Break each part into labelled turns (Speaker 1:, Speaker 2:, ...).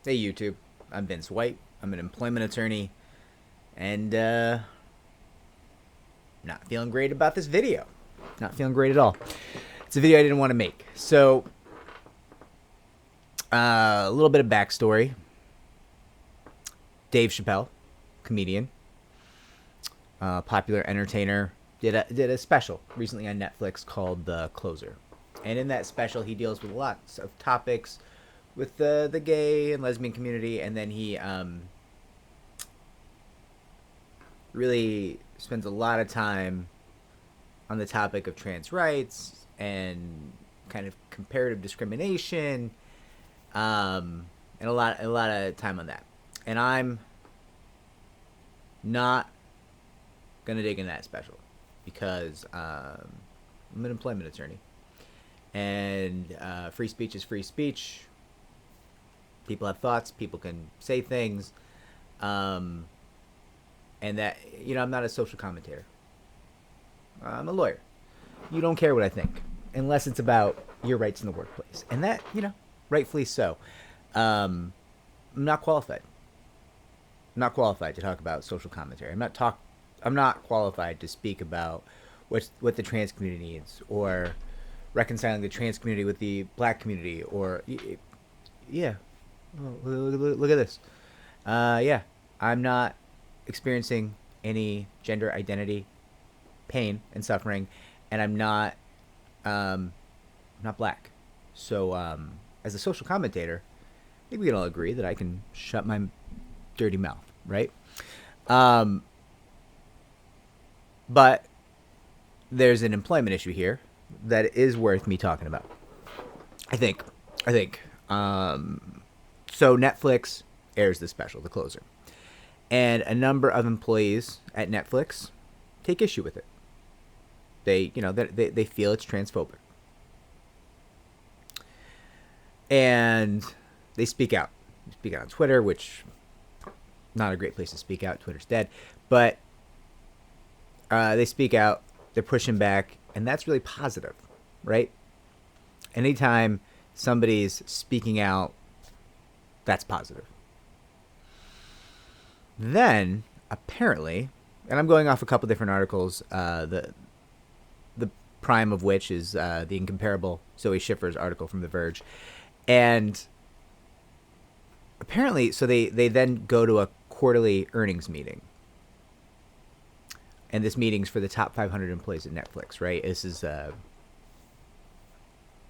Speaker 1: Hey YouTube, I'm Vince White. I'm an employment attorney, and not feeling great about this video. Not feeling great at all. It's a video I didn't want to make. So, a little bit of backstory. Dave Chappelle, comedian, popular entertainer, did a special recently on Netflix called The Closer, and in that special he deals with lots of topics with the gay and lesbian community, and then he really spends a lot of time on the topic of trans rights and kind of comparative discrimination, and a lot of time on that. And I'm not gonna dig in that special because I'm an employment attorney, and free speech is free speech. People have thoughts. People can say things, um, and that I'm not a social commentator. I'm a lawyer. You don't care what I think unless it's about your rights in the workplace, and that rightfully so. Um, I'm not qualified. I'm not qualified to talk about social commentary. I'm not qualified to speak about what the trans community needs, or reconciling the trans community with the black community, or yeah. Oh, look at this. Yeah, I'm not experiencing any gender identity pain and suffering, and I'm not black. So, as a social commentator, I think we can all agree that I can shut my dirty mouth, right? Um, but there's an employment issue here that is worth me talking about. I think. I think. So Netflix airs the special, The Closer, and a number of employees at Netflix take issue with it. They feel it's transphobic, and they speak out. They speak out on Twitter, which not a great place to speak out. Twitter's dead, but they speak out. They're pushing back, and that's really positive, right? Anytime somebody's speaking out, that's positive. Then, apparently, and I'm going off a couple different articles, the prime of which is the incomparable Zoe Schiffer's article from The Verge, and apparently, so they then go to a quarterly earnings meeting, and this meeting's for the top 500 employees at Netflix, right? This is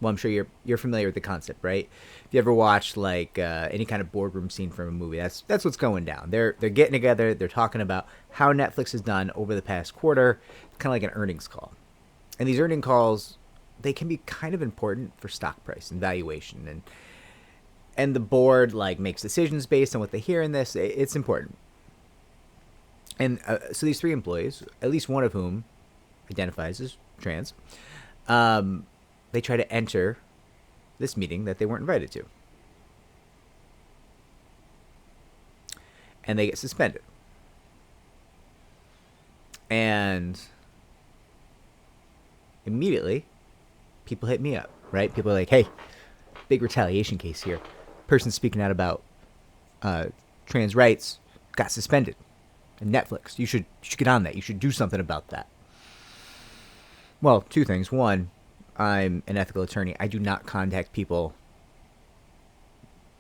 Speaker 1: well, I'm sure you're familiar with the concept, right? If you ever watched like any kind of boardroom scene from a movie, that's what's going down. They're getting together. They're talking about how Netflix has done over the past quarter, kind of like an earnings call. And these earning calls, they can be kind of important for stock price and valuation, and the board like makes decisions based on what they hear in this. It's important. And so these three employees, at least one of whom identifies as trans, they try to enter this meeting that they weren't invited to, and they get suspended. And immediately, people hit me up, right? People are like, "Hey, big retaliation case here. Person speaking out about trans rights got suspended. And Netflix, you should get on that. You should do something about that." Well, two things. One, I'm an ethical attorney. I do not contact people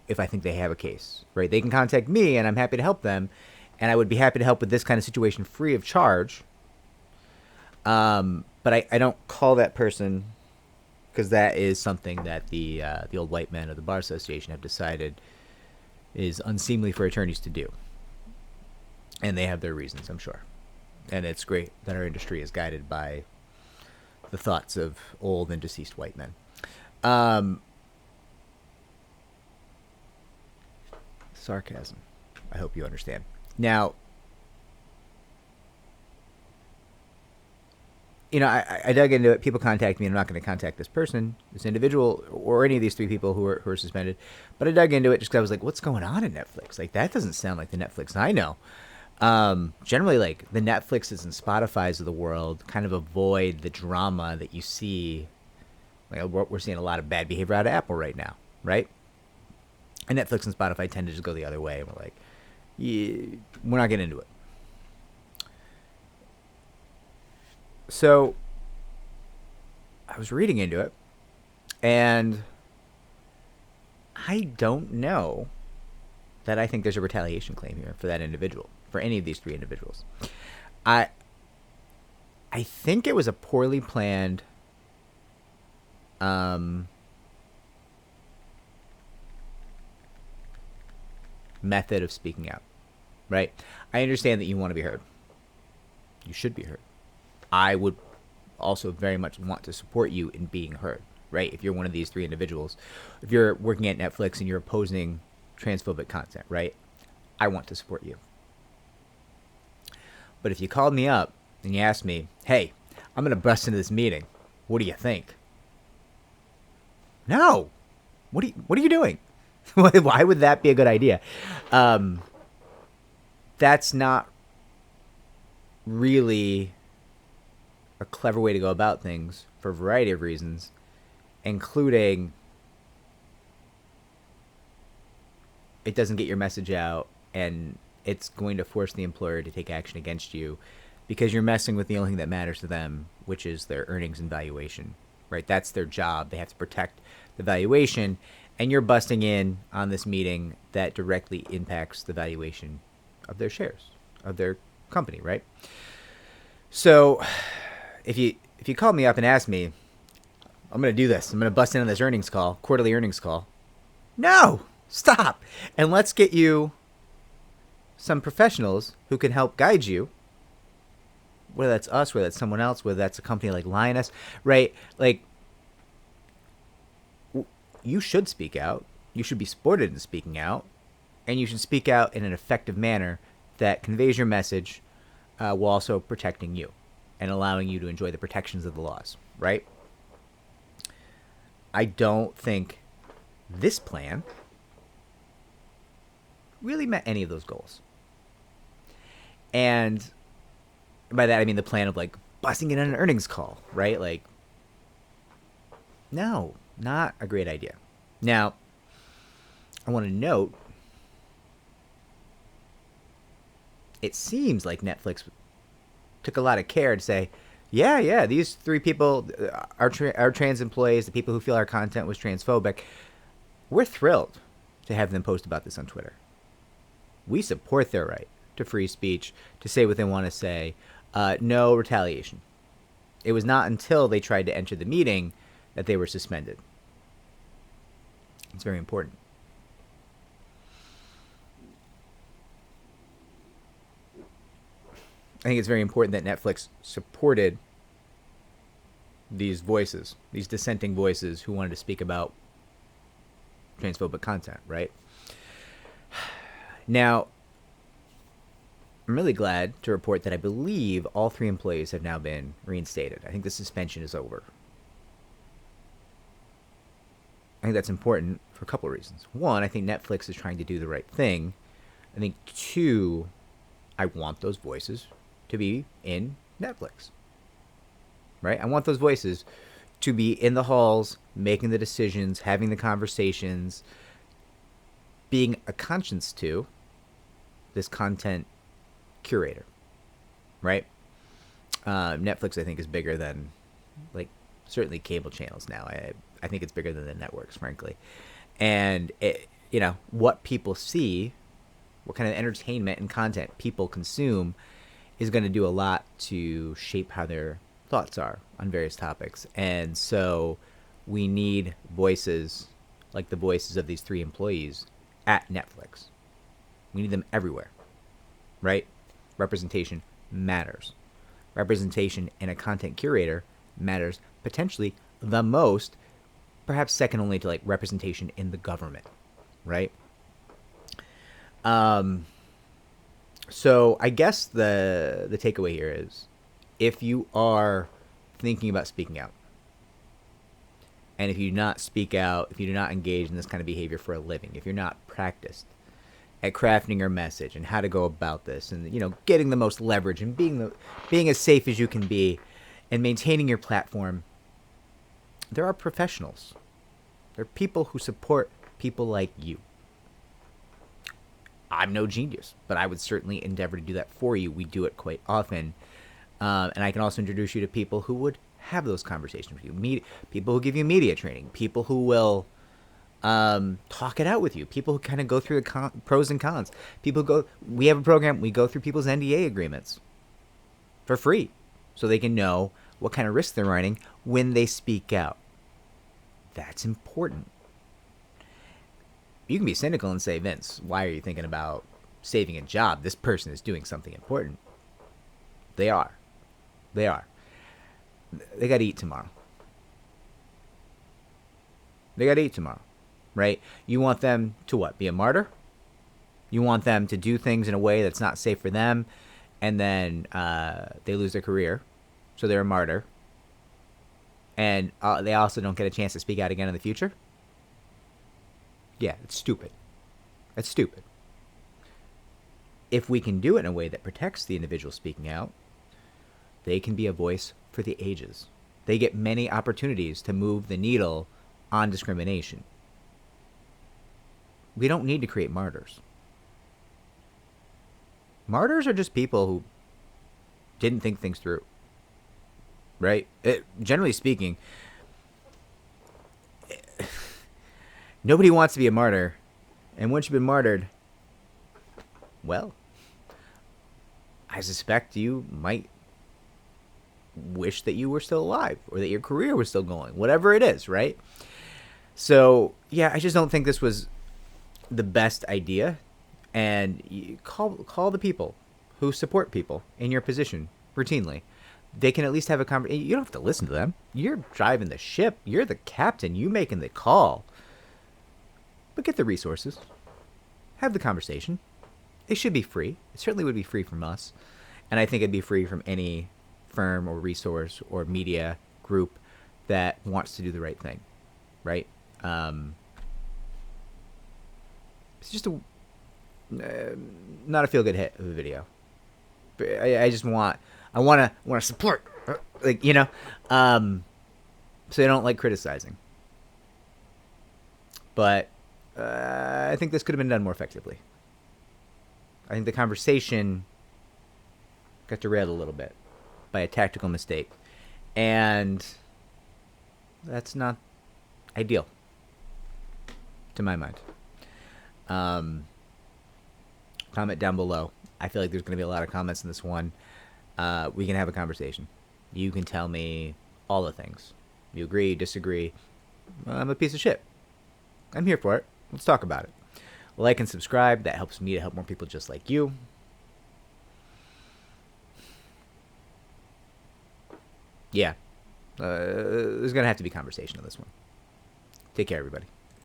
Speaker 1: if I think they have a case, right? They can contact me, and I'm happy to help them, and I would be happy to help with this kind of situation free of charge. But I don't call that person, because that is something that the old white men of the Bar Association have decided is unseemly for attorneys to do, and they have their reasons, I'm sure. And it's great that our industry is guided by the thoughts of old and deceased white men. Sarcasm. I hope you understand. Now, I dug into it. People contact me, and I'm not going to contact this person, this individual, or any of these three people who are suspended. But I dug into it just because I was like, what's going on at Netflix? Like, that doesn't sound like the Netflix I know. Generally, like, the Netflixes and Spotifys of the world kind of avoid the drama that you see. Like, we're seeing a lot of bad behavior out of Apple right now, right? And Netflix and Spotify tend to just go the other way. And we're like, yeah, we're not getting into it. So I was reading into it, and I don't know that I think there's a retaliation claim here for that individual, for any of these three individuals. I think it was a poorly planned method of speaking out, right? I understand that you want to be heard. You should be heard. I would also very much want to support you in being heard, right? If you're one of these three individuals, if you're working at Netflix and you're opposing transphobic content, right? I want to support you. But if you called me up and you asked me, hey, I'm going to bust into this meeting, what do you think? No. What are you doing? Why would that be a good idea? That's not really a clever way to go about things for a variety of reasons, including it doesn't get your message out, and it's going to force the employer to take action against you because you're messing with the only thing that matters to them, which is their earnings and valuation, right? That's their job. They have to protect the valuation, and you're busting in on this meeting that directly impacts the valuation of their shares, of their company, right? So if you call me up and ask me, I'm going to do this, I'm going to bust in on this earnings call, quarterly earnings call. No, stop. And let's get you some professionals who can help guide you, whether that's us, whether that's someone else, whether that's a company like Lioness, right? Like, you should speak out. You should be supported in speaking out, and you should speak out in an effective manner that conveys your message while also protecting you and allowing you to enjoy the protections of the laws, right? I don't think this plan really met any of those goals. And by that, I mean the plan of like busting in on an earnings call, right? Like, no, not a great idea. Now, I want to note, it seems like Netflix took a lot of care to say, yeah, these three people, our trans employees, the people who feel our content was transphobic, we're thrilled to have them post about this on Twitter. We support their right to free speech, to say what they want to say. No retaliation. It was not until they tried to enter the meeting that they were suspended. It's very important. I think it's very important that Netflix supported these voices, these dissenting voices who wanted to speak about transphobic content, right? Now, I'm really glad to report that I believe all three employees have now been reinstated. I think the suspension is over. I think that's important for a couple of reasons. One, I think Netflix is trying to do the right thing. I think two, I want those voices to be in Netflix, right? I want those voices to be in the halls, making the decisions, having the conversations, being a conscience to this content curator, right? Netflix, I think, is bigger than, like, certainly cable channels now. I think it's bigger than the networks, frankly. And, what people see, what kind of entertainment and content people consume is going to do a lot to shape how their thoughts are on various topics. And so we need voices like the voices of these three employees at Netflix. We need them everywhere, right? Representation matters. Representation in a content curator matters potentially the most, perhaps second only to like representation in the government, right? So I guess the takeaway here is, if you are thinking about speaking out, and if you do not speak out, if you do not engage in this kind of behavior for a living, if you're not practiced at crafting your message and how to go about this, and getting the most leverage and being as safe as you can be, and maintaining your platform, there are professionals. There are people who support people like you. I'm no genius, but I would certainly endeavor to do that for you. We do it quite often. And I can also introduce you to people who would have those conversations with you. People who give you media training. People who will talk it out with you. People who kind of go through the pros and cons. People go. We have a program. We go through people's NDA agreements for free, so they can know what kind of risks they're running when they speak out. That's important. You can be cynical and say, Vince, why are you thinking about saving a job? This person is doing something important. They are. They are. They got to eat tomorrow. They got to eat tomorrow, right? You want them to what? Be a martyr? You want them to do things in a way that's not safe for them, and then they lose their career, so they're a martyr, and they also don't get a chance to speak out again in the future? Yeah, it's stupid. It's stupid. If we can do it in a way that protects the individual speaking out, they can be a voice for the ages. They get many opportunities to move the needle on discrimination. We don't need to create martyrs. Martyrs are just people who didn't think things through, right? Generally speaking, nobody wants to be a martyr. And once you've been martyred, well, I suspect you might wish that you were still alive or that your career was still going, whatever it is, right? So, yeah, I just don't think this was the best idea. And you call the people who support people in your position routinely. They can at least have a conversation. You don't have to listen to them. You're driving the ship. You're the captain. You making the call. But get the resources. Have the conversation. It should be free. It certainly would be free from us. And I think it'd be free from any firm or resource or media group that wants to do the right thing, right? It's just not a feel good hit of a video. I just want to support, like, you know, so I don't like criticizing. But I think this could have been done more effectively. I think the conversation got derailed a little bit by a tactical mistake, and that's not ideal to my mind. Comment down below. I feel like there's going to be a lot of comments in this one. We can have a conversation. You can tell me all the things. You agree, disagree. I'm a piece of shit. I'm here for it. Let's talk about it. Like and subscribe. That helps me to help more people just like you. Yeah. There's going to have to be conversation on this one. Take care, everybody.